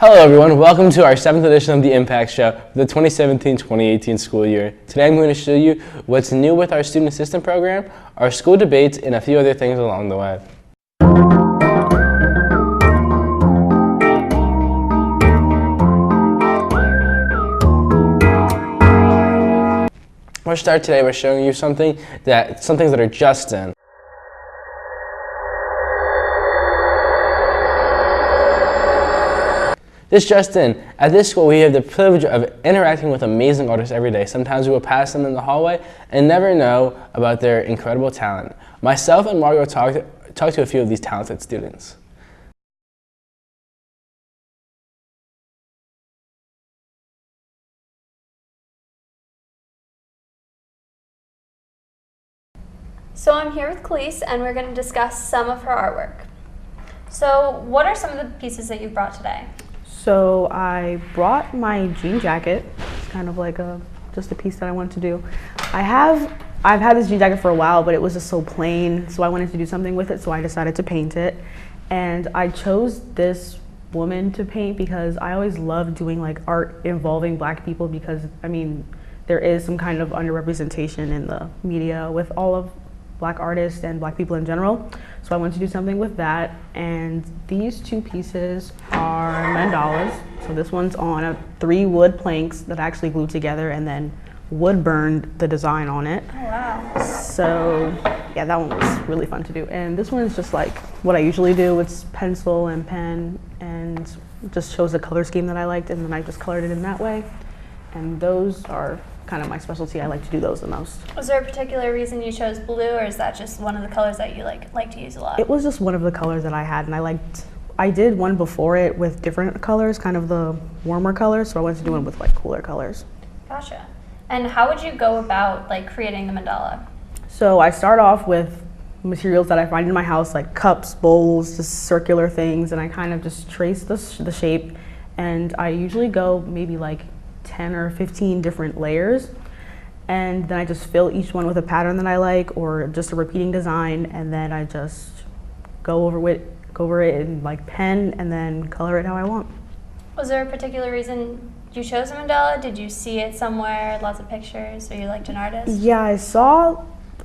Hello everyone, welcome to our 7th edition of the Impact Show for the 2017-2018 school year. Today I'm going to show you what's new with our student assistant program, our school debates, and a few other things along the way. We'll start today by showing you some things that are just in. This just in, at this school we have the privilege of interacting with amazing artists every day. Sometimes we will pass them in the hallway and never know about their incredible talent. Myself and Mario talked to a few of these talented students. So I'm here with Khalees and we're going to discuss some of her artwork. So what are some of the pieces that you've brought today? So I brought my jean jacket. It's kind of like just a piece that I wanted to do. I've had this jean jacket for a while, but it was just so plain, so I wanted to do something with it, so I decided to paint it. And I chose this woman to paint because I always love doing like art involving Black people, because I mean there is some kind of underrepresentation in the media with all of Black artists and Black people in general. So I wanted to do something with that, and these two pieces are mandalas. So this one's on 3 wood planks that I actually glued together and then wood burned the design on it. Oh wow. So yeah, that one was really fun to do. And this one is just like what I usually do. It's pencil and pen, and just shows the color scheme that I liked, and then I just colored it in that way. And those are kind of my specialty. I like to do those the most. Was there a particular reason you chose blue, or is that just one of the colors that you like to use a lot? It was just one of the colors that I had, and I did one before it with different colors, kind of the warmer colors, so I wanted to do one with like cooler colors. Gotcha. And how would you go about like creating the mandala? So I start off with materials that I find in my house, like cups, bowls, just circular things, and I kind of just trace the shape, and I usually go maybe like 10 or 15 different layers, and then I just fill each one with a pattern that I like, or just a repeating design, and then I just go over it in like pen and then color it how I want. Was there a particular reason you chose a mandala? Did you see it somewhere, lots of pictures, or you liked an artist? Yeah, I saw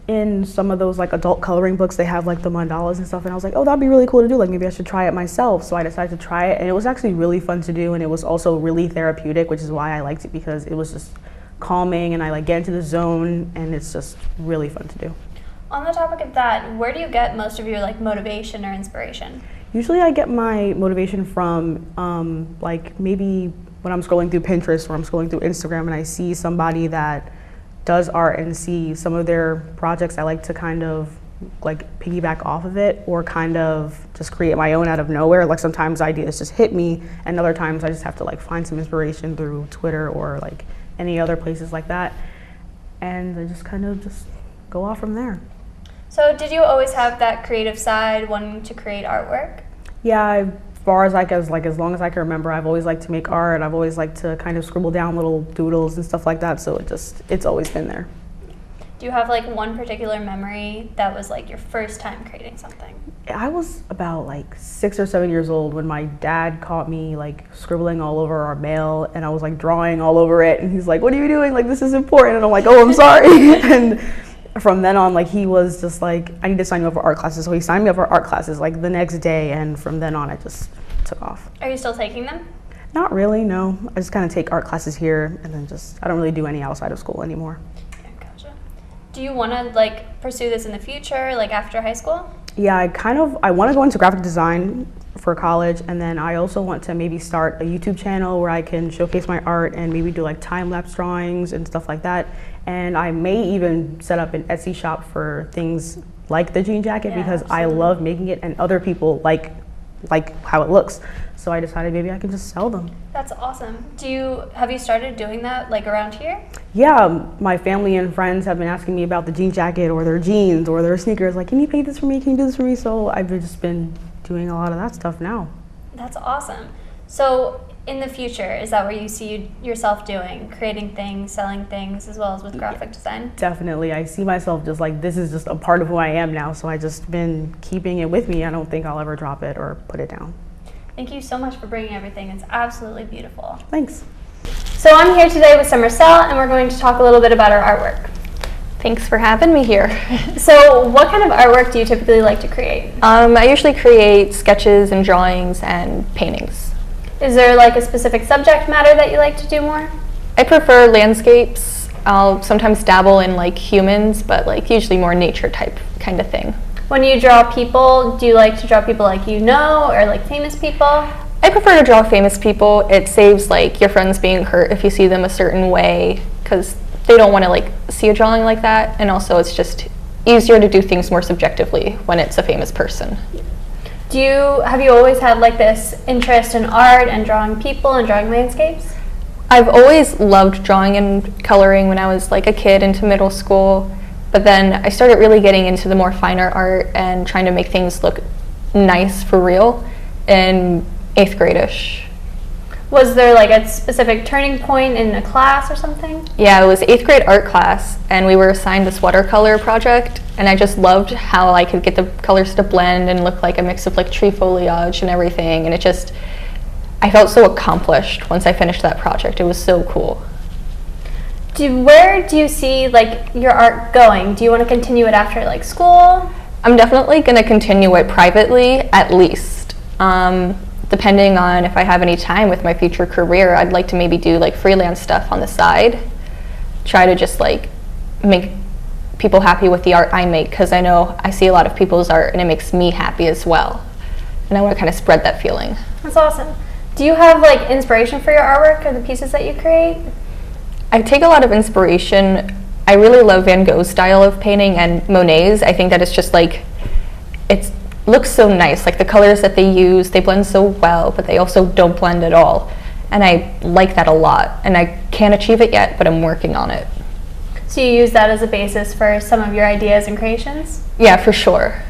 in some of those like adult coloring books, they have like the mandalas and stuff, and I was like, oh, that'd be really cool to do, like maybe I should try it myself. So I decided to try it, and it was actually really fun to do, and it was also really therapeutic, which is why I liked it, because it was just calming and I like get into the zone, and it's just really fun to do. On the topic of that, where do you get most of your like motivation or inspiration? Usually I get my motivation from like maybe when I'm scrolling through Pinterest or I'm scrolling through Instagram and I see somebody that does art and see some of their projects. I like to kind of like piggyback off of it, or kind of just create my own out of nowhere. Like sometimes ideas just hit me, and other times I just have to like find some inspiration through Twitter or like any other places like that, and I just kind of just go off from there. So did you always have that creative side, wanting to create artwork? Yeah, as long as I can remember, I've always liked to make art. I've always liked to kind of scribble down little doodles and stuff like that, so it's always been there. Do you have like one particular memory that was like your first time creating something? I was about like 6 or 7 years old when my dad caught me like scribbling all over our mail, and I was like drawing all over it, and he's like, what are you doing? Like, this is important. And I'm like, oh, I'm sorry. And from then on, like, he was just like, I need to sign you up for art classes. So he signed me up for art classes like the next day, and from then on I just took off. Are you still taking them? Not really, no. I just kind of take art classes here, and then I don't really do any outside of school anymore. Yeah, gotcha. Do you want to like pursue this in the future, like after high school? Yeah, I want to go into graphic design for college, and then I also want to maybe start a YouTube channel where I can showcase my art and maybe do like time-lapse drawings and stuff like that. And I may even set up an Etsy shop for things like the jean jacket, because absolutely. I love making it, and other people like how it looks. So I decided maybe I can just sell them. That's awesome. Have you started doing that like around here? Yeah, my family and friends have been asking me about the jean jacket or their jeans or their sneakers. Like, can you paint this for me? Can you do this for me? So I've just been doing a lot of that stuff now. That's awesome. So in the future, is that what you see yourself doing? Creating things, selling things, as well as with graphic design? Definitely. I see myself just like, this is just a part of who I am now. So I just been keeping it with me. I don't think I'll ever drop it or put it down. Thank you so much for bringing everything. It's absolutely beautiful. Thanks. So I'm here today with Summer Sell, and we're going to talk a little bit about our artwork. Thanks for having me here. So what kind of artwork do you typically like to create? I usually create sketches and drawings and paintings. Is there like a specific subject matter that you like to do more? I prefer landscapes. I'll sometimes dabble in like humans, but like usually more nature type kind of thing. When you draw people, do you like to draw people like you know, or like famous people? I prefer to draw famous people. It saves like your friends being hurt if you see them a certain way, because they don't want to like see a drawing like that, and also it's just easier to do things more subjectively when it's a famous person. Have you always had like this interest in art and drawing people and drawing landscapes? I've always loved drawing and coloring when I was like a kid into middle school. But then I started really getting into the more finer art and trying to make things look nice for real in 8th grade-ish. Was there like a specific turning point in a class or something? Yeah, it was 8th grade art class, and we were assigned this watercolor project, and I just loved how I could get the colors to blend and look like a mix of like tree foliage and everything, and I felt so accomplished once I finished that project. It was so cool. Where do you see like your art going? Do you want to continue it after like school? I'm definitely going to continue it privately, at least. Depending on if I have any time with my future career, I'd like to maybe do like freelance stuff on the side. Try to just like make people happy with the art I make, because I know I see a lot of people's art and it makes me happy as well. And I want to kind of spread that feeling. That's awesome. Do you have like inspiration for your artwork or the pieces that you create? I take a lot of inspiration. I really love Van Gogh's style of painting and Monet's. I think that it's just like, it looks so nice. Like the colors that they use, they blend so well, but they also don't blend at all. And I like that a lot. And I can't achieve it yet, but I'm working on it. So you use that as a basis for some of your ideas and creations? Yeah, for sure.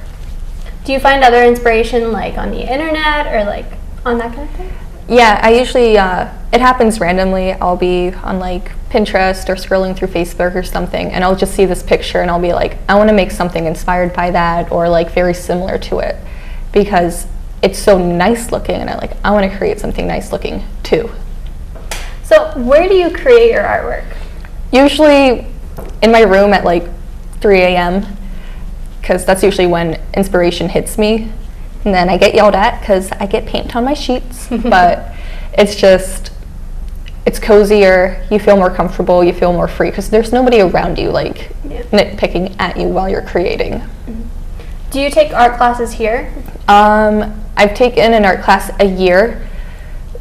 Do you find other inspiration like on the internet or like on that kind of thing? Yeah, I usually, it happens randomly. I'll be on like Pinterest or scrolling through Facebook or something, and I'll just see this picture and I'll be like, I want to make something inspired by that or like very similar to it, because it's so nice looking, and I want to create something nice looking too. So where do you create your artwork? Usually in my room at like 3 a.m. because that's usually when inspiration hits me. And then I get yelled at because I get paint on my sheets, but it's cozier, you feel more comfortable, you feel more free, because there's nobody around you like nitpicking at you while you're creating. Mm-hmm. Do you take art classes here? I've taken an art class a year,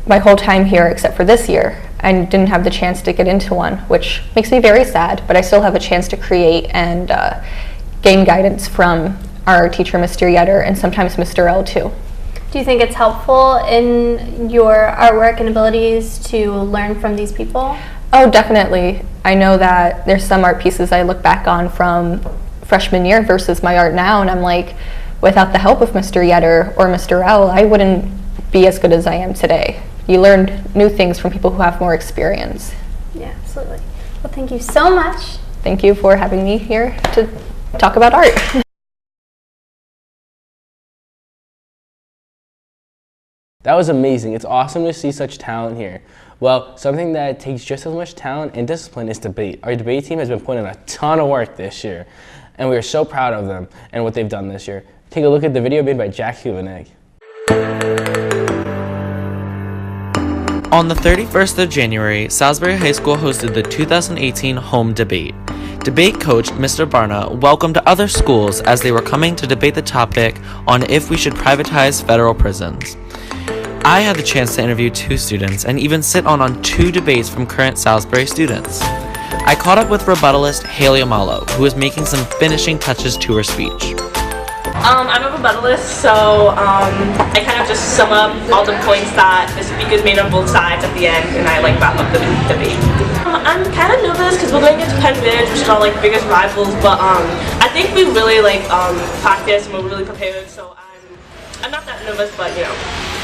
my whole time here except for this year. I didn't have the chance to get into one, which makes me very sad, but I still have a chance to create and gain guidance from our teacher, Mr. Yetter, and sometimes Mr. L too. Do you think it's helpful in your artwork and abilities to learn from these people? Oh, definitely. I know that there's some art pieces I look back on from freshman year versus my art now, and I'm like, without the help of Mr. Yetter or Mr. L, I wouldn't be as good as I am today. You learned new things from people who have more experience. Yeah, absolutely. Well, thank you so much. Thank you for having me here to talk about art. That was amazing. It's awesome to see such talent here. Well, something that takes just as much talent and discipline is debate. Our debate team has been putting in a ton of work this year, and we are so proud of them and what they've done this year. Take a look at the video made by Jack Huvanek. On the 31st of January, Salisbury High School hosted the 2018 Home Debate. Debate coach Mr. Barna welcomed other schools as they were coming to debate the topic on if we should privatize federal prisons. I had the chance to interview 2 students and even sit on 2 debates from current Salisbury students. I caught up with rebuttalist Haley Amalo, who is making some finishing touches to her speech. I'm a rebuttalist, so I kind of just sum up all the points that the speakers made on both sides at the end, and I like wrap up the debate. I'm kind of nervous because we're going into Penn Ridge, which is our like biggest rivals, but I think we really practice and we're really prepared, so I'm not that nervous, but you know.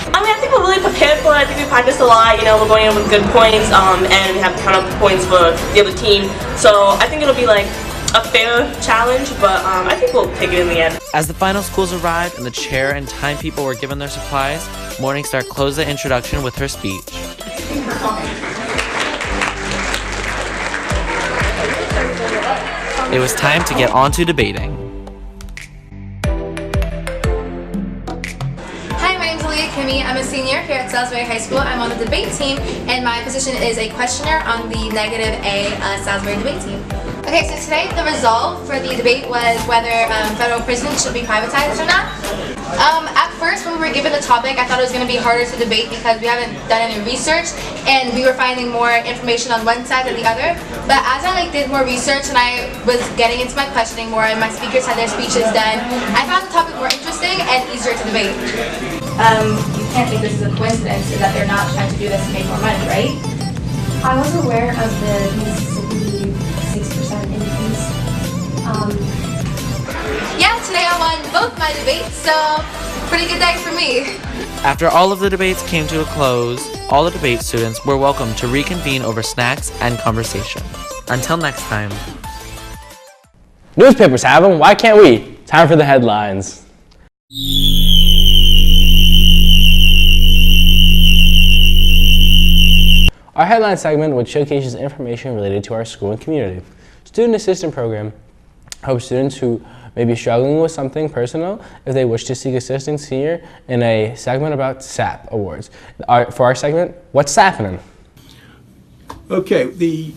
I mean, I think we're really prepared for it. I think we practiced a lot. You know, we're going in with good points, and we have a ton of points for the other team. So I think it'll be like a fair challenge, but I think we'll take it in the end. As the final schools arrived and the chair and time people were given their supplies, Morningstar closed the introduction with her speech. It was time to get on to debating. Hi, my name is Leah Kimmy. I'm a senior here at Salisbury High School. I'm on the debate team, and my position is a questioner on the negative A Salisbury debate team. Okay, so today the resolve for the debate was whether federal prisons should be privatized or not. At first, when we were given the topic, I thought it was going to be harder to debate because we haven't done any research and we were finding more information on one side than the other. But as I did more research and I was getting into my questioning more and my speakers had their speeches done, I found the topic more interesting and easier to debate. You can't think this is a coincidence that they're not trying to do this to make more money, right? I was aware of the Mississippi 6% increase. Yeah, today I won both my debates, so pretty good day for me. After all of the debates came to a close, all the debate students were welcome to reconvene over snacks and conversation. Until next time. Newspapers have them, why can't we? Time for the headlines. Our headline segment, which showcases information related to our school and community. Student Assistant Program helps students who may be struggling with something personal if they wish to seek assistance here in a segment about SAP awards. For our segment, what's SFN? Okay, the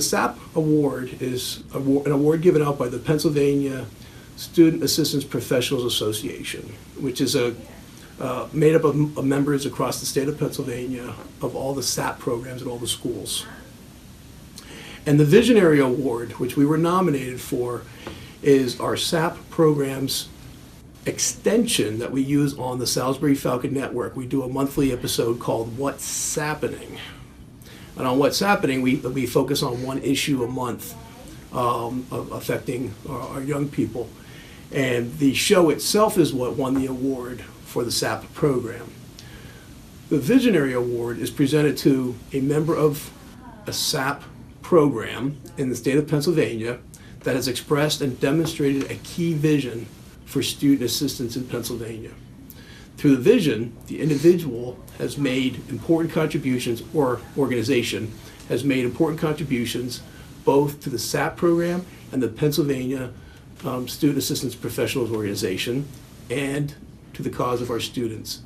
SAP award is an award given out by the Pennsylvania Student Assistance Professionals Association, which is made up of members across the state of Pennsylvania of all the SAP programs at all the schools. And the Visionary Award, which we were nominated for, is our SAP program's extension that we use on the Salisbury Falcon Network. We do a monthly episode called What's Happening. And on What's Happening, we focus on one issue a month affecting our young people. And the show itself is what won the award for the SAP program. The Visionary Award is presented to a member of a SAP program in the state of Pennsylvania that has expressed and demonstrated a key vision for student assistance in Pennsylvania. Through the vision, the individual has made important contributions, or organization has made important contributions both to the SAP program and the Pennsylvania Student Assistance Professionals Organization and to the cause of our students.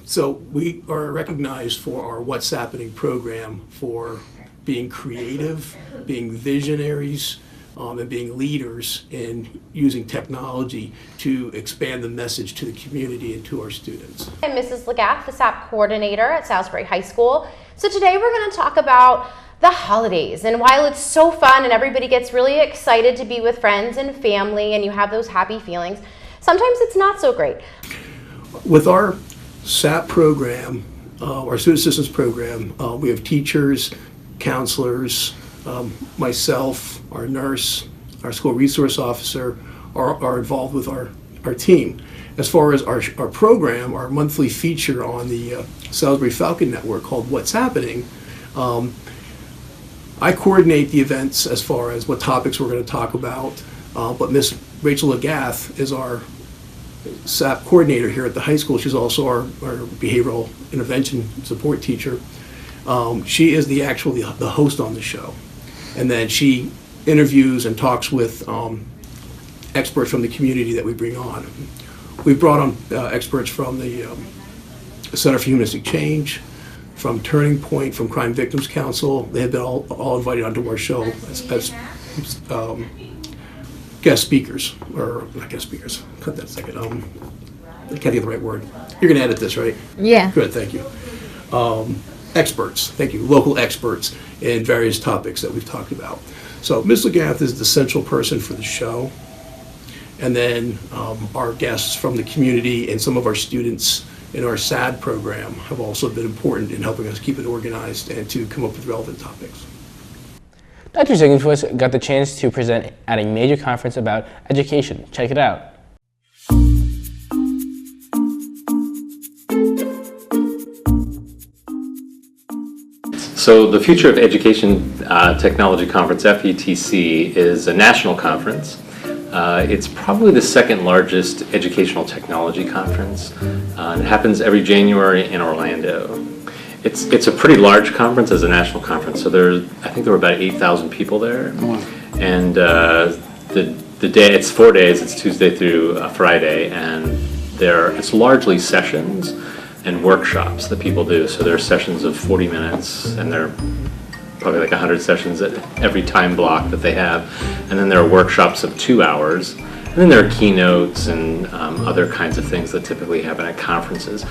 So we are recognized for our What's Happening program for being creative, being visionaries, and being leaders in using technology to expand the message to the community and to our students. I'm Mrs. Legath, the SAP coordinator at Salisbury High School. So today we're going to talk about the holidays, and while it's so fun and everybody gets really excited to be with friends and family and you have those happy feelings, sometimes it's not so great. With our SAP program, our student assistance program, we have teachers, counselors, myself, our nurse, our school resource officer are involved with our team. As far as our program, our monthly feature on the Salisbury Falcon Network called What's Happening, I coordinate the events as far as what topics we're going to talk about, but Miss Rachel Legath is our SAP coordinator here at the high school. She's also our behavioral intervention support teacher. She is the host on the show. And then she interviews and talks with experts from the community that we bring on. We've brought on experts from the Center for Humanistic Change, from Turning Point, from Crime Victims Council. They have been all invited onto our show as guest speakers, or not guest speakers, cut that second. I can't think of the right word. You're gonna edit this, right? Yeah. Good, thank you. Experts, thank you, local experts in various topics that we've talked about. So Ms. Legath is the central person for the show. And then our guests from the community and some of our students in our SAD program have also been important in helping us keep it organized and to come up with relevant topics. Dr. Ziegenfuss got the chance to present at a major conference about education. Check it out. So the Future of Education Technology Conference, FETC, is a national conference. It's probably the second largest educational technology conference. And it happens every January in Orlando. It's a pretty large conference as a national conference, so I think there were about 8,000 people there. And the day, it's 4 days, it's Tuesday through Friday, and it's largely sessions and workshops that people do. So there are sessions of 40 minutes, and there are probably like 100 sessions at every time block that they have. And then there are workshops of 2 hours. And then there are keynotes and other kinds of things that typically happen at conferences.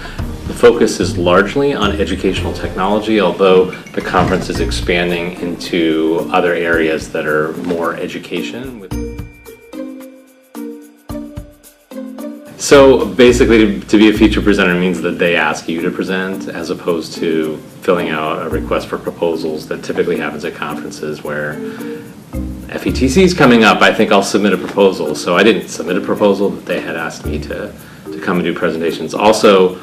The focus is largely on educational technology, although the conference is expanding into other areas that are more education. So basically, to be a feature presenter means that they ask you to present, as opposed to filling out a request for proposals that typically happens at conferences where FETC is coming up, I think I'll submit a proposal. So I didn't submit a proposal, but they had asked me to come and do presentations. Also,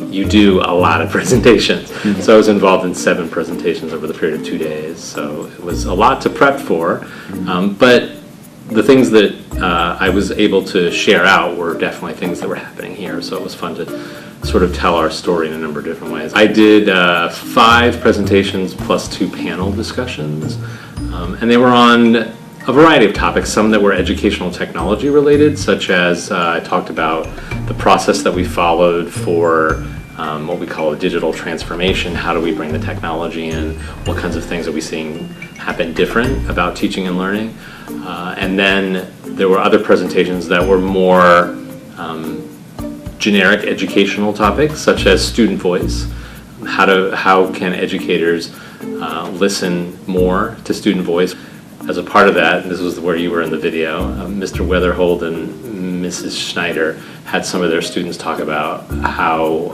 you do a lot of presentations. So I was involved in 7 presentations over the period of 2 days. So it was a lot to prep for, but the things that I was able to share out were definitely things that were happening here, so it was fun to sort of tell our story in a number of different ways. I did 5 presentations plus 2 panel discussions, and they were on a variety of topics, some that were educational technology related, such as I talked about the process that we followed for what we call a digital transformation. How do we bring the technology in? What kinds of things are we seeing happen different about teaching and learning? And then there were other presentations that were more generic educational topics, such as student voice. How can educators listen more to student voice? As a part of that, and this was where you were in the video, Mr. Weatherhold and Mrs. Schneider had some of their students talk about how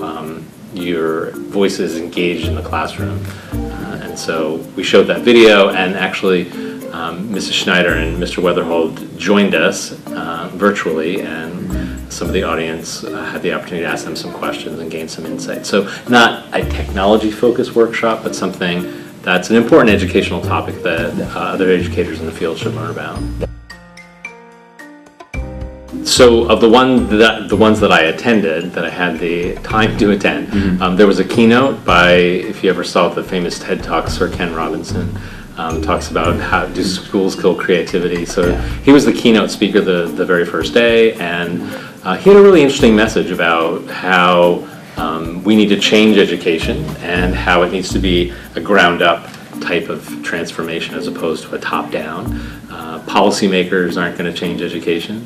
your voice is engaged in the classroom. And so we showed that video, and actually Mrs. Schneider and Mr. Weatherhold joined us virtually, and some of the audience had the opportunity to ask them some questions and gain some insight. So not a technology-focused workshop, but something that's an important educational topic that other educators in the field should learn about. So of the ones that I attended, that I had the time to attend, there was a keynote by, if you ever saw the famous TED Talk, Sir Ken Robinson. Talks about how do schools kill creativity. So he was the keynote speaker the very first day, and he had a really interesting message about how we need to change education and how it needs to be a ground-up type of transformation as opposed to a top-down. Policymakers aren't going to change education,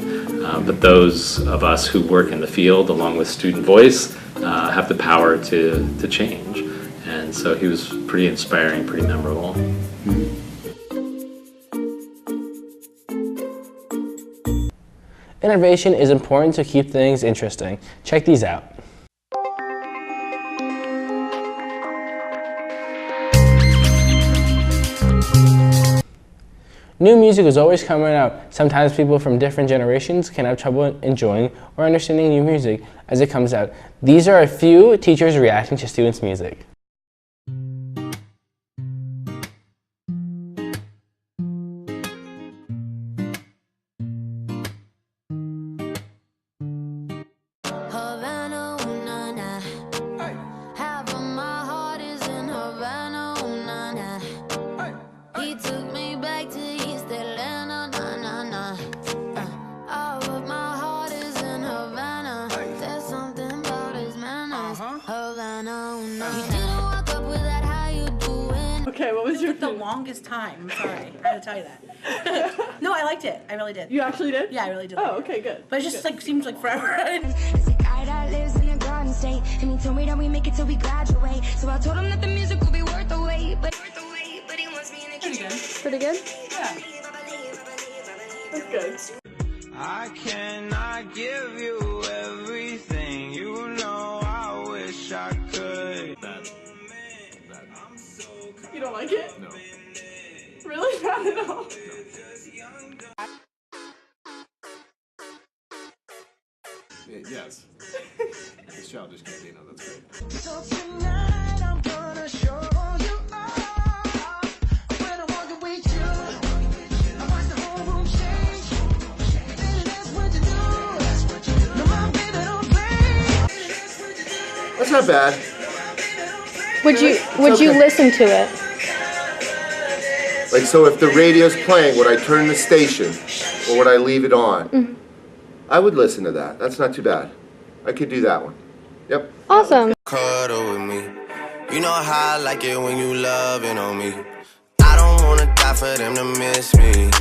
but those of us who work in the field, along with student voice, have the power to change. And so he was pretty inspiring, pretty memorable. Innovation is important to keep things interesting. Check these out. New music is always coming out. Sometimes people from different generations can have trouble enjoying or understanding new music as it comes out. These are a few teachers reacting to students' music. Okay, what was your the longest time? I'm sorry, I had to tell you that. No, I liked it. I really did. You actually did? Yeah, I really did. Oh, okay, good. But it just like seems like forever. It's a guy that lives in a garden state, and he told me that we make it till we graduate. So I told him that the music will be worth the wait, but he wants me in the kitchen. Pretty good? Yeah. That's good. I cannot give you everything, you know I wish I could. You don't like it? No. Really? Not at all? Yes. This childish Gambino, that's great. So tonight I'm gonna show you all. When I'm walking with you, I watch the whole room change. not bad. Would you okay. listen to it? Like, so if the radio's playing, would I turn the station or would I leave it on? I would listen to that. That's not too bad. I could do that one. Yep. Awesome. Cuddle with me. You know how I like it when you loving on me. I don't wanna die for them to miss me.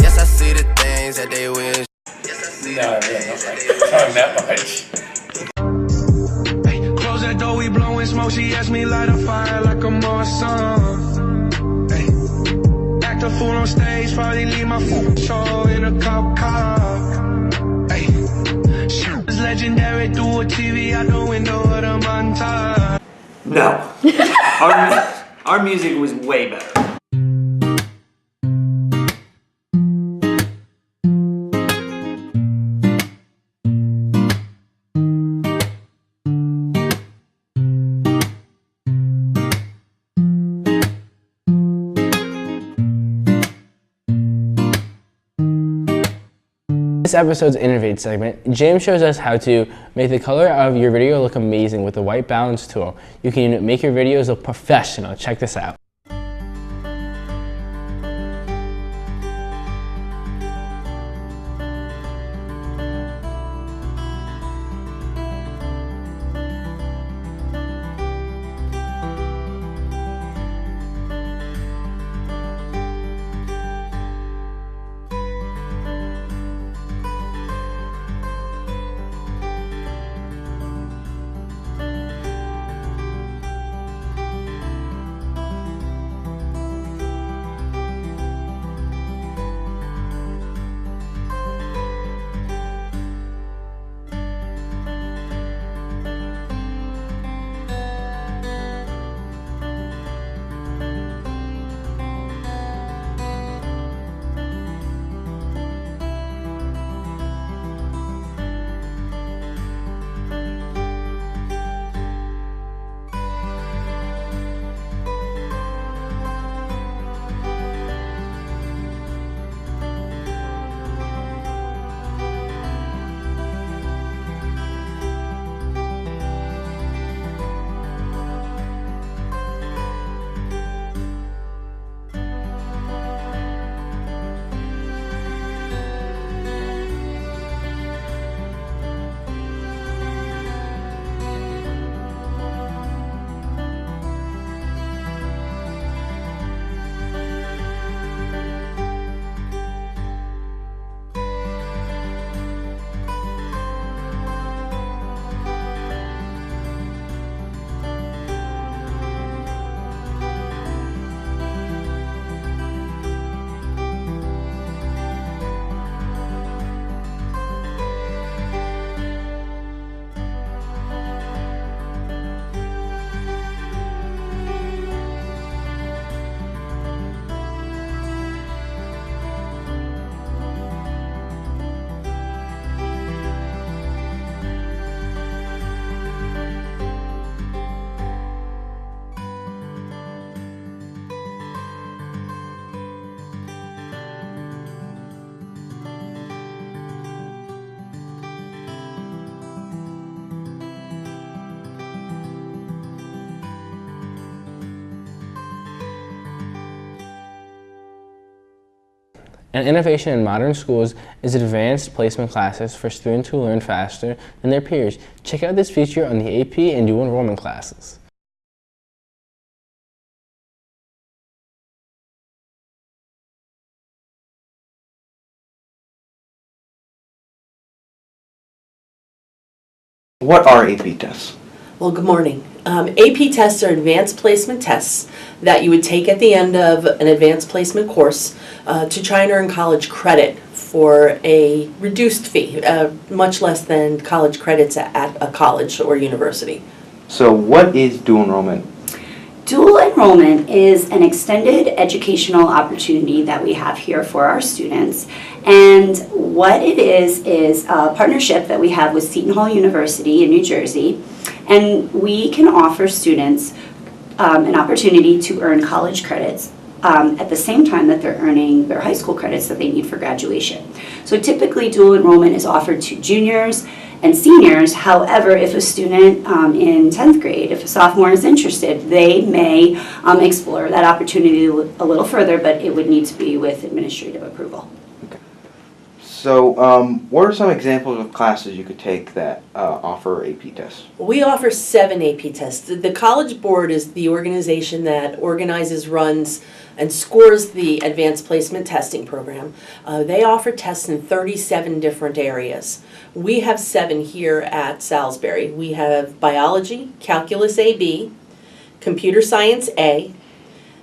Yes, I see the things that they wish. No, not that much. Hey, close that door, we blowing smoke. She asked me light a fire like I'm on some. Hey, act a fool on stage, probably leave my phone show in a cop car. Hey, she was legendary through a TV out the window of the montage. No, our music was way better. This episode's Innovate segment, James shows us how to make the color of your video look amazing with the white balance tool. You can make your videos look professional. Check this out. And innovation in modern schools is advanced placement classes for students who learn faster than their peers. Check out this feature on the AP and dual enrollment classes. What are AP tests? Well, good morning. AP tests are advanced placement tests that you would take at the end of an advanced placement course to try and earn college credit for a reduced fee, much less than college credits at a college or university. So what is dual enrollment? Dual enrollment is an extended educational opportunity that we have here for our students. And what it is a partnership that we have with Seton Hall University in New Jersey. And we can offer students an opportunity to earn college credits at the same time that they're earning their high school credits that they need for graduation. So typically dual enrollment is offered to juniors and seniors. However, if a student in 10th grade, if a sophomore is interested, they may explore that opportunity a little further, but it would need to be with administrative approval. So, what are some examples of classes you could take that offer AP tests? We offer 7 AP tests. The College Board is the organization that organizes, runs, and scores the Advanced Placement Testing Program. They offer tests in 37 different areas. We have 7 here at Salisbury. We have Biology, Calculus AB, Computer Science A,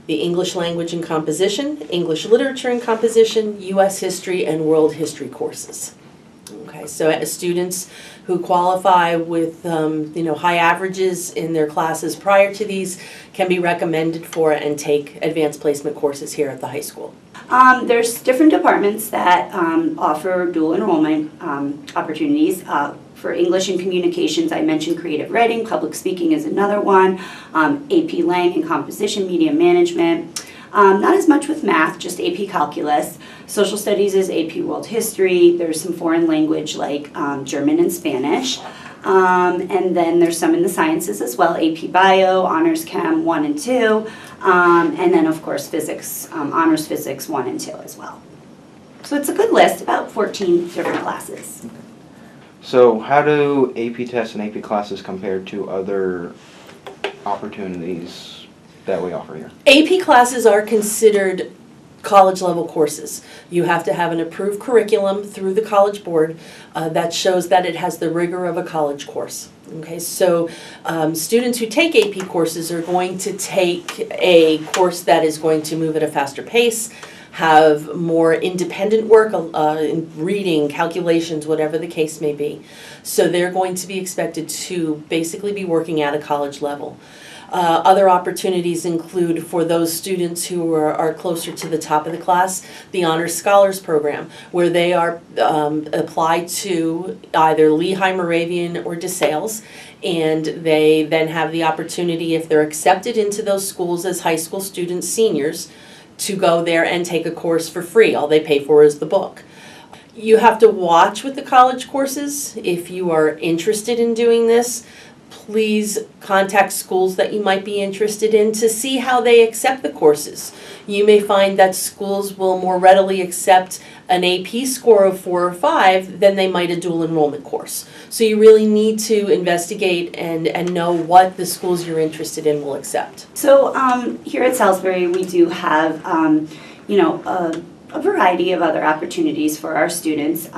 the English Language and Composition, English Literature and Composition, U.S. History, and World History courses. Okay, so students who qualify with high averages in their classes prior to these can be recommended for and take advanced placement courses here at the high school. There's different departments that offer dual enrollment opportunities. For English and Communications, I mentioned creative writing, public speaking is another one, AP Lang and Composition, Media Management. Not as much with math, just AP Calculus. Social Studies is AP World History. There's some foreign language like German and Spanish. And then there's some in the sciences as well, AP Bio, Honors Chem 1 and 2. And then of course Physics, Honors Physics 1 and 2 as well. So it's a good list, about 14 different classes. So how do AP tests and AP classes compare to other opportunities that we offer here? AP classes are considered college level courses. You have to have an approved curriculum through the College Board that shows that it has the rigor of a college course. Okay, so students who take AP courses are going to take a course that is going to move at a faster pace, have more independent work in reading, calculations, whatever the case may be. So they're going to be expected to basically be working at a college level. Other opportunities include, for those students who are closer to the top of the class, the Honors Scholars Program, where they are applied to either Lehigh, Moravian, or DeSales, and they then have the opportunity, if they're accepted into those schools as high school students, seniors, to go there and take a course for free. All they pay for is the book. You have to watch with the college courses. If you are interested in doing this, please contact schools that you might be interested in to see how they accept the courses. You may find that schools will more readily accept an AP score of 4 or 5 than they might a dual enrollment course. So you really need to investigate and know what the schools you're interested in will accept. So here at Salisbury, we do have a variety of other opportunities for our students.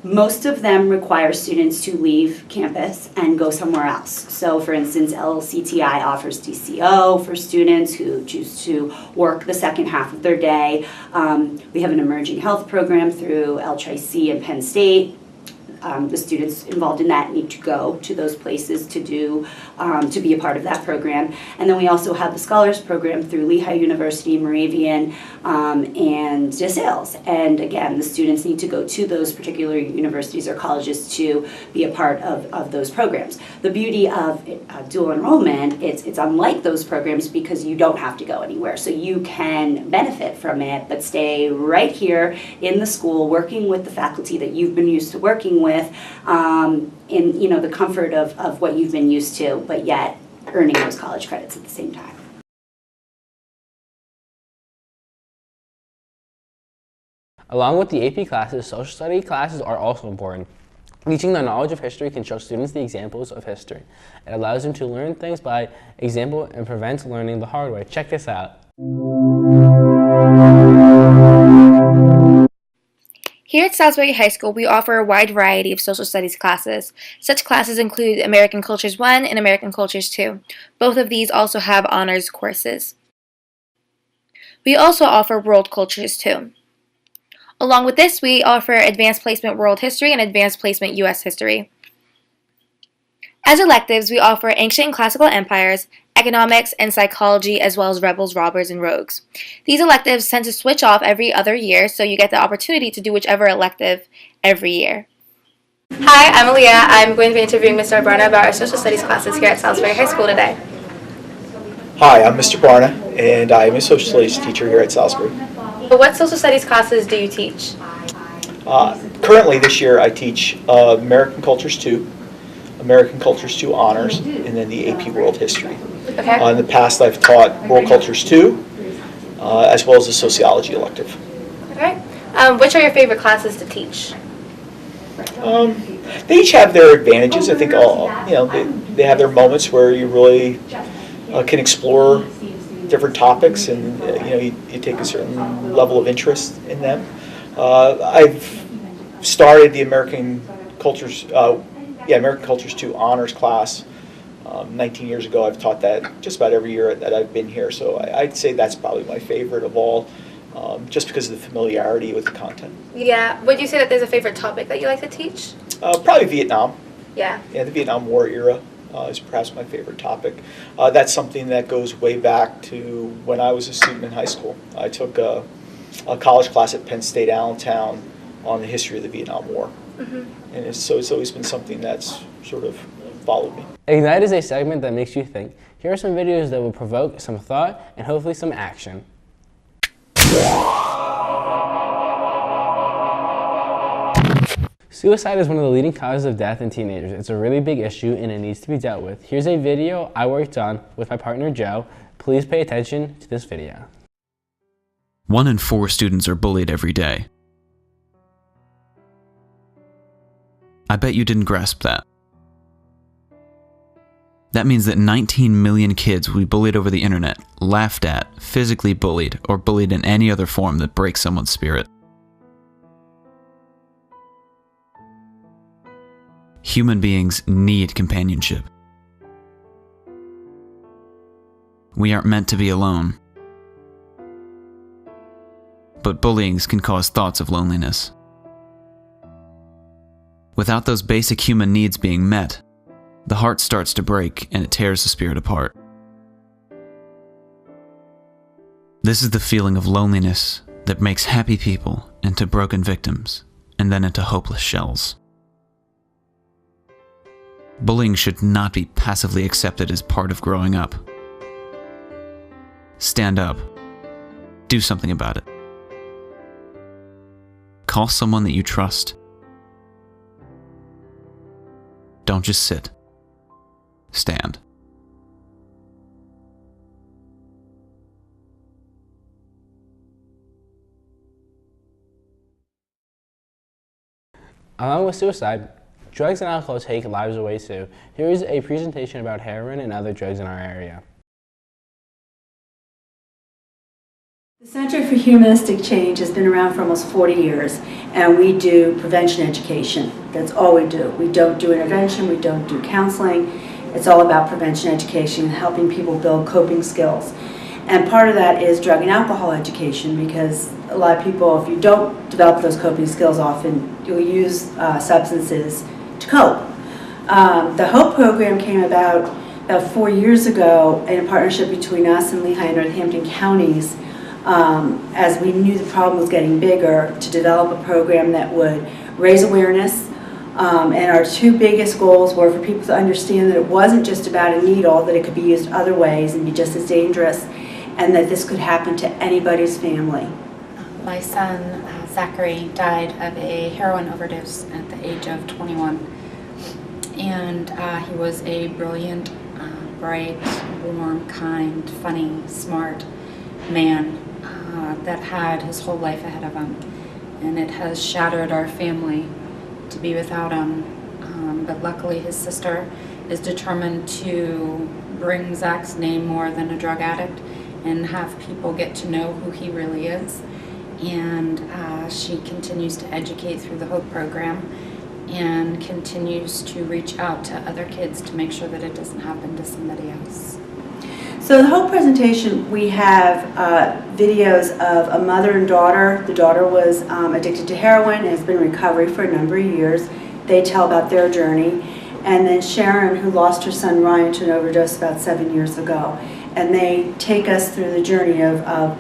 Most of them require students to leave campus and go somewhere else. So for instance, LCTI offers DCO for students who choose to work the second half of their day. We have an emerging health program through LCHIC and Penn State. The students involved in that need to go to those places to be a part of that program. And then we also have the Scholars Program through Lehigh University, Moravian, and DeSales. And again, the students need to go to those particular universities or colleges to be a part of those programs. The beauty of dual enrollment, it's unlike those programs because you don't have to go anywhere. So you can benefit from it, but stay right here in the school working with the faculty that you've been used to working with, in the comfort of what you've been used to, but yet earning those college credits at the same time. Along with the AP classes, social study classes are also important. Teaching the knowledge of history can show students the examples of history. It allows them to learn things by example and prevents learning the hard way. Check this out. Here at Salisbury High School, we offer a wide variety of social studies classes. Such classes include American Cultures 1 and American Cultures 2. Both of these also have honors courses. We also offer World Cultures 2. Along with this, we offer Advanced Placement World History and Advanced Placement U.S. History. As electives, we offer Ancient and Classical Empires, Economics, and Psychology, as well as Rebels, Robbers, and Rogues. These electives tend to switch off every other year, so you get the opportunity to do whichever elective every year. Hi, I'm Aaliyah. I'm going to be interviewing Mr. Barna about our social studies classes here at Salisbury High School today. Hi, I'm Mr. Barna, and I'm a social studies teacher here at Salisbury. What social studies classes do you teach? Currently this year I teach American Cultures 2, American Cultures 2 Honors, and then the AP World History. Okay. In the past I've taught World Cultures 2, as well as the Sociology elective. Okay. Which are your favorite classes to teach? They each have their advantages. I think they have their moments where you really can explore different topics, and you take a certain level of interest in them. I've started the American Cultures 2 Honors class 19 years ago. I've taught that just about every year that I've been here, so I'd say that's probably my favorite of all, just because of the familiarity with the content. Yeah. Would you say that there's a favorite topic that you like to teach? Probably Vietnam. Yeah. Yeah, the Vietnam War era is perhaps my favorite topic. That's something that goes way back to when I was a student in high school. I took a college class at Penn State Allentown on the history of the Vietnam War. And it's always been something that's sort of followed me. Ignite is a segment that makes you think. Here are some videos that will provoke some thought and hopefully some action. Suicide is one of the leading causes of death in teenagers. It's a really big issue and it needs to be dealt with. Here's a video I worked on with my partner Joe. Please pay attention to this video. 1 in 4 students are bullied every day. I bet you didn't grasp that. That means that 19 million kids will be bullied over the internet, laughed at, physically bullied, or bullied in any other form that breaks someone's spirit. Human beings need companionship. We aren't meant to be alone. But bullying can cause thoughts of loneliness. Without those basic human needs being met, the heart starts to break and it tears the spirit apart. This is the feeling of loneliness that makes happy people into broken victims and then into hopeless shells. Bullying should not be passively accepted as part of growing up. Stand up. Do something about it. Call someone that you trust. Don't just sit. Stand. Along with suicide, drugs and alcohol take lives away too. Here is a presentation about heroin and other drugs in our area. The Center for Humanistic Change has been around for almost 40 years, and we do prevention education. That's all we do. We don't do intervention, we don't do counseling. It's all about prevention education, helping people build coping skills. And part of that is drug and alcohol education, because a lot of people, if you don't develop those coping skills, often you'll use substances to cope. The HOPE program came about 4 years ago in a partnership between us and Lehigh and Northampton counties, as we knew the problem was getting bigger, to develop a program that would raise awareness. And our 2 biggest goals were for people to understand that it wasn't just about a needle, that it could be used other ways and be just as dangerous, and that this could happen to anybody's family. My son, Zachary, died of a heroin overdose at the age of 21. And he was a brilliant, bright, warm, kind, funny, smart man that had his whole life ahead of him. And it has shattered our family to be without him. But luckily his sister is determined to bring Zach's name more than a drug addict and have people get to know who he really is. And she continues to educate through the HOPE program and continues to reach out to other kids to make sure that it doesn't happen to somebody else. So the HOPE presentation, we have videos of a mother and daughter. The daughter was addicted to heroin and has been in recovery for a number of years. They tell about their journey. And then Sharon, who lost her son Ryan to an overdose about 7 years ago. And they take us through the journey of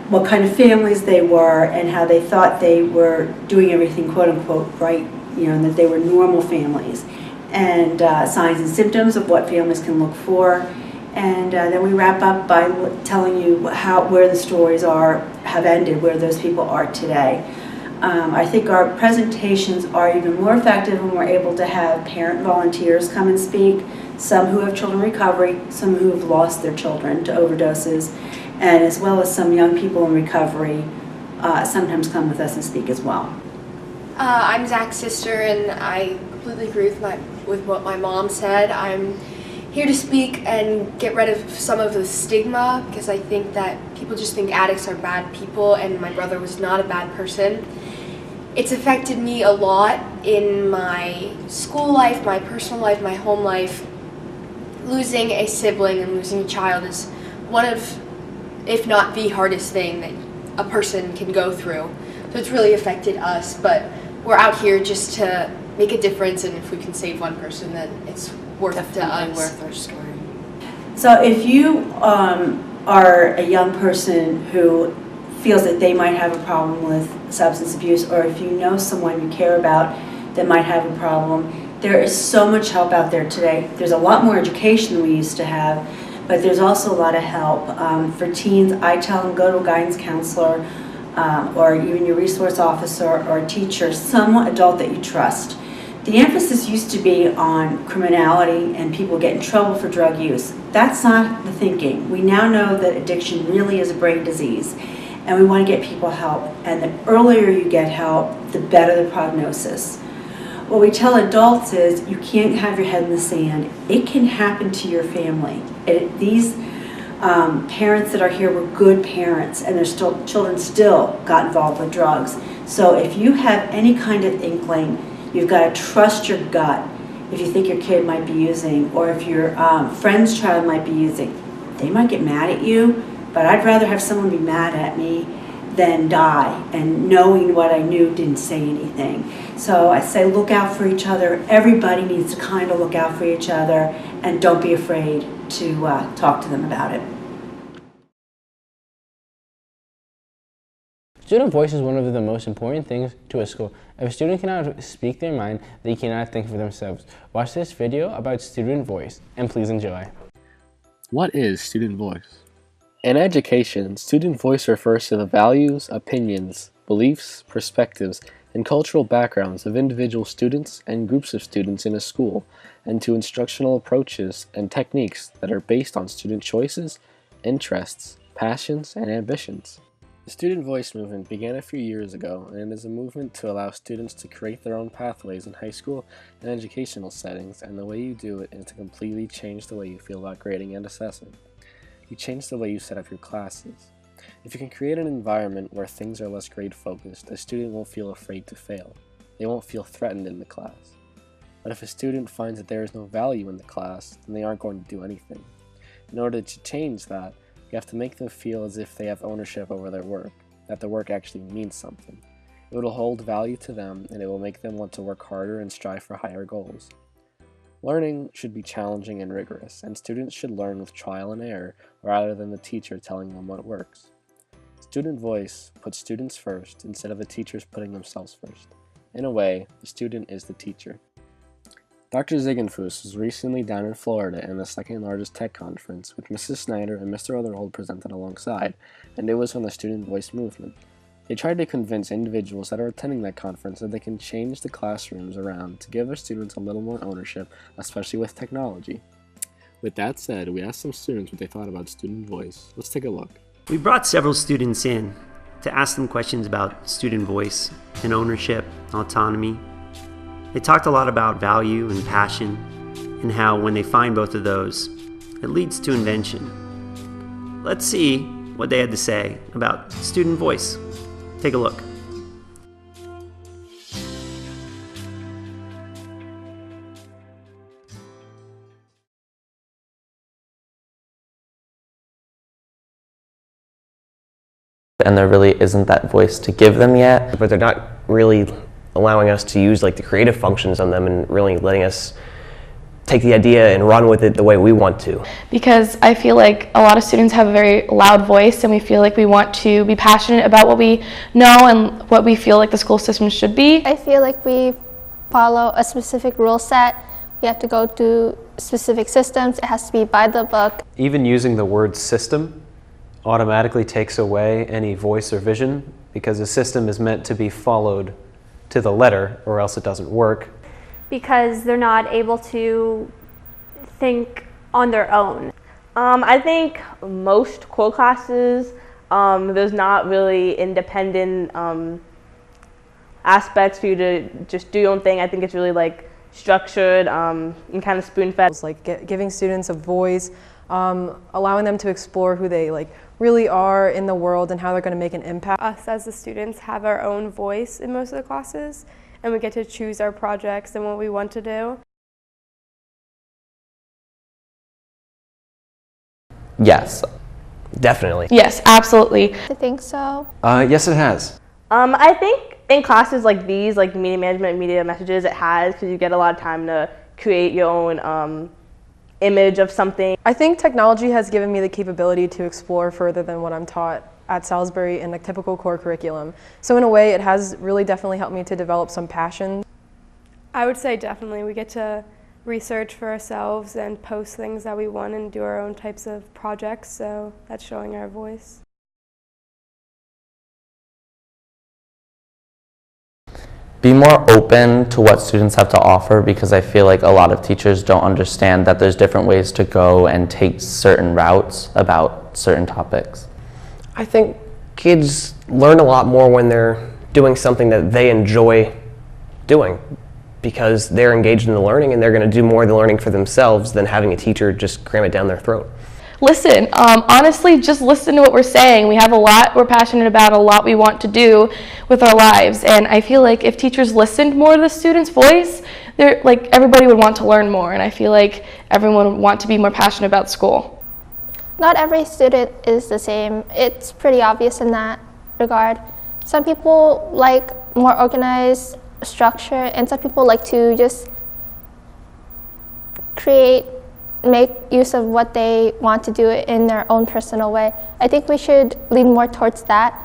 what kind of families they were and how they thought they were doing everything quote unquote right, and that they were normal families. And signs and symptoms of what families can look for. And then we wrap up by telling you where the stories have ended, where those people are today. I think our presentations are even more effective when we're able to have parent volunteers come and speak, some who have children in recovery, some who have lost their children to overdoses, and as well as some young people in recovery sometimes come with us and speak as well. I'm Zach's sister, and I completely agree with what my mom said. I'm here to speak and get rid of some of the stigma, because I think that people just think addicts are bad people, and my brother was not a bad person. It's affected me a lot in my school life, my personal life, my home life. Losing a sibling and losing a child is one of, if not the hardest thing that a person can go through. So it's really affected us, but we're out here just to make a difference, and if we can save one person, then it's worth it to us. Worth our story. So if you are a young person who feels that they might have a problem with substance abuse, or if you know someone you care about that might have a problem, there is so much help out there today. There's a lot more education than we used to have, but there's also a lot of help. For teens, I tell them go to a guidance counselor, or even your resource officer or a teacher, some adult that you trust. The emphasis used to be on criminality and people get in trouble for drug use. That's not the thinking. We now know that addiction really is a brain disease, and we want to get people help. And the earlier you get help, the better the prognosis. What we tell adults is you can't have your head in the sand. It can happen to your family. These parents that are here were good parents, and their children still got involved with drugs. So if you have any kind of inkling, you've got to trust your gut. If you think your kid might be using, or if your friend's child might be using, they might get mad at you, but I'd rather have someone be mad at me than die, and knowing what I knew didn't say anything. So I say look out for each other. Everybody needs to kind of look out for each other, and don't be afraid to talk to them about it. Student voice is one of the most important things to a school. If a student cannot speak their mind, they cannot think for themselves. Watch this video about student voice, and please enjoy. What is student voice? In education, student voice refers to the values, opinions, beliefs, perspectives, and cultural backgrounds of individual students and groups of students in a school, and to instructional approaches and techniques that are based on student choices, interests, passions, and ambitions. The student voice movement began a few years ago, and is a movement to allow students to create their own pathways in high school and educational settings, and the way you do it is to completely change the way you feel about grading and assessing. You change the way you set up your classes. If you can create an environment where things are less grade-focused, a student won't feel afraid to fail. They won't feel threatened in the class. But if a student finds that there is no value in the class, then they aren't going to do anything. In order to change that, you have to make them feel as if they have ownership over their work, that the work actually means something. It will hold value to them, and it will make them want to work harder and strive for higher goals. Learning should be challenging and rigorous, and students should learn with trial and error rather than the teacher telling them what works. Student voice puts students first instead of the teachers putting themselves first. In a way, the student is the teacher. Dr. Ziegenfuss was recently down in Florida in the second largest tech conference with Mrs. Snyder and Mr. Otherhold presented alongside, and it was on the student voice movement. They tried to convince individuals that are attending that conference that they can change the classrooms around to give their students a little more ownership, especially with technology. With that said, we asked some students what they thought about student voice. Let's take a look. We brought several students in to ask them questions about student voice and ownership, autonomy. They talked a lot about value and passion, and how when they find both of those, it leads to invention. Let's see what they had to say about student voice. Take a look. And there really isn't that voice to give them yet. But they're not really allowing us to use like the creative functions on them and really letting us take the idea and run with it the way we want to. Because I feel like a lot of students have a very loud voice, and we feel like we want to be passionate about what we know and what we feel like the school system should be. I feel like we follow a specific rule set. We have to go through specific systems. It has to be by the book. Even using the word system automatically takes away any voice or vision because a system is meant to be followed to the letter or else it doesn't work. Because they're not able to think on their own. I think most core classes, there's not really independent aspects for you to just do your own thing. I think it's really like structured and kind of spoon-fed. It's like giving students a voice, allowing them to explore who they really are in the world and how they're going to make an impact. Us as the students have our own voice in most of the classes, and we get to choose our projects and what we want to do. Yes, definitely. Yes, absolutely. I think so. Yes, it has. I think in classes like these, like media management, media messages, it has, because you get a lot of time to create your own image of something. I think technology has given me the capability to explore further than what I'm taught at Salisbury in a typical core curriculum. So in a way, it has really definitely helped me to develop some passion. I would say definitely. We get to research for ourselves and post things that we want and do our own types of projects, so that's showing our voice. Be more open to what students have to offer, because I feel like a lot of teachers don't understand that there's different ways to go and take certain routes about certain topics. I think kids learn a lot more when they're doing something that they enjoy doing, because they're engaged in the learning and they're going to do more of the learning for themselves than having a teacher just cram it down their throat. Listen, honestly, just listen to what we're saying. We have a lot we're passionate about, a lot we want to do with our lives, and I feel like if teachers listened more to the students' voice, everybody would want to learn more, and I feel like everyone would want to be more passionate about school. Not every student is the same. It's pretty obvious in that regard. Some people like more organized structure, and some people like to just make use of what they want to do in their own personal way. I think we should lean more towards that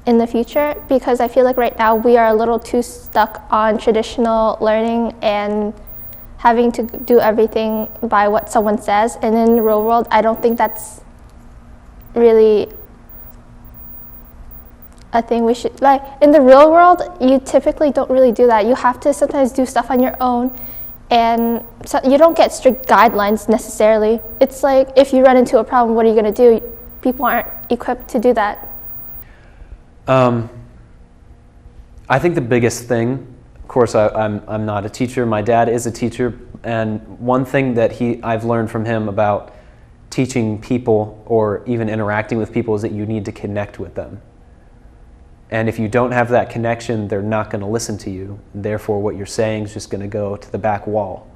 in the future, because I feel like right now we are a little too stuck on traditional learning and having to do everything by what someone says. And in the real world, I don't think that's really a thing we should, in the real world, you typically don't really do that. You have to sometimes do stuff on your own, and so you don't get strict guidelines necessarily. It's like if you run into a problem, what are you going to do? People aren't equipped to do that. I think the biggest thing, of course, I'm not a teacher. My dad is a teacher, and one thing that I've learned from him about teaching people or even interacting with people is that you need to connect with them. And if you don't have that connection, they're not going to listen to you. Therefore, what you're saying is just going to go to the back wall.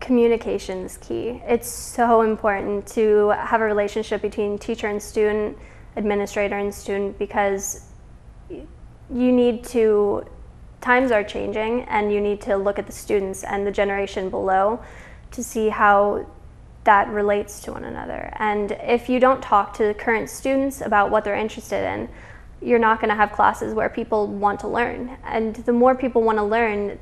Communication is key. It's so important to have a relationship between teacher and student, administrator and student, because times are changing, and you need to look at the students and the generation below to see how that relates to one another. And if you don't talk to current students about what they're interested in, you're not going to have classes where people want to learn. And the more people want to learn,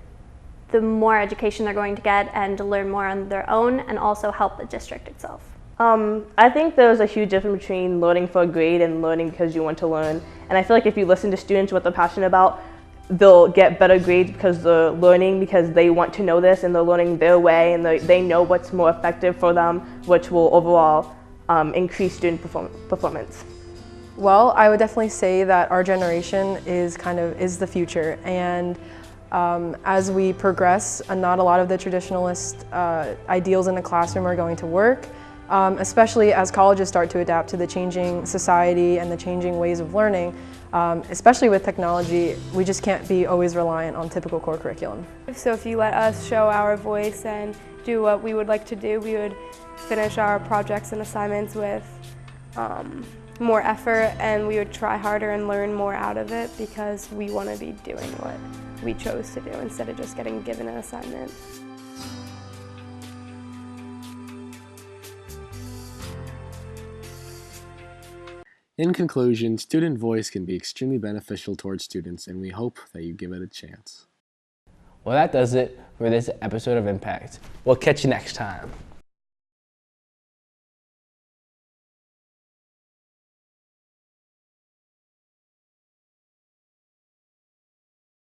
the more education they're going to get and to learn more on their own, and also help the district itself. I think there's a huge difference between learning for a grade and learning because you want to learn. And I feel like if you listen to students what they're passionate about, they'll get better grades because they're learning because they want to know this, and they're learning their way, and they know what's more effective for them, which will overall increase student performance. Well, I would definitely say that our generation is the future, and as we progress, not a lot of the traditionalist ideals in the classroom are going to work, especially as colleges start to adapt to the changing society and the changing ways of learning. Especially with technology, we just can't be always reliant on typical core curriculum. So if you let us show our voice and do what we would like to do, we would finish our projects and assignments with more effort, and we would try harder and learn more out of it, because we want to be doing what we chose to do instead of just getting given an assignment. In conclusion, student voice can be extremely beneficial towards students, and we hope that you give it a chance. Well, that does it for this episode of Impact. We'll catch you next time.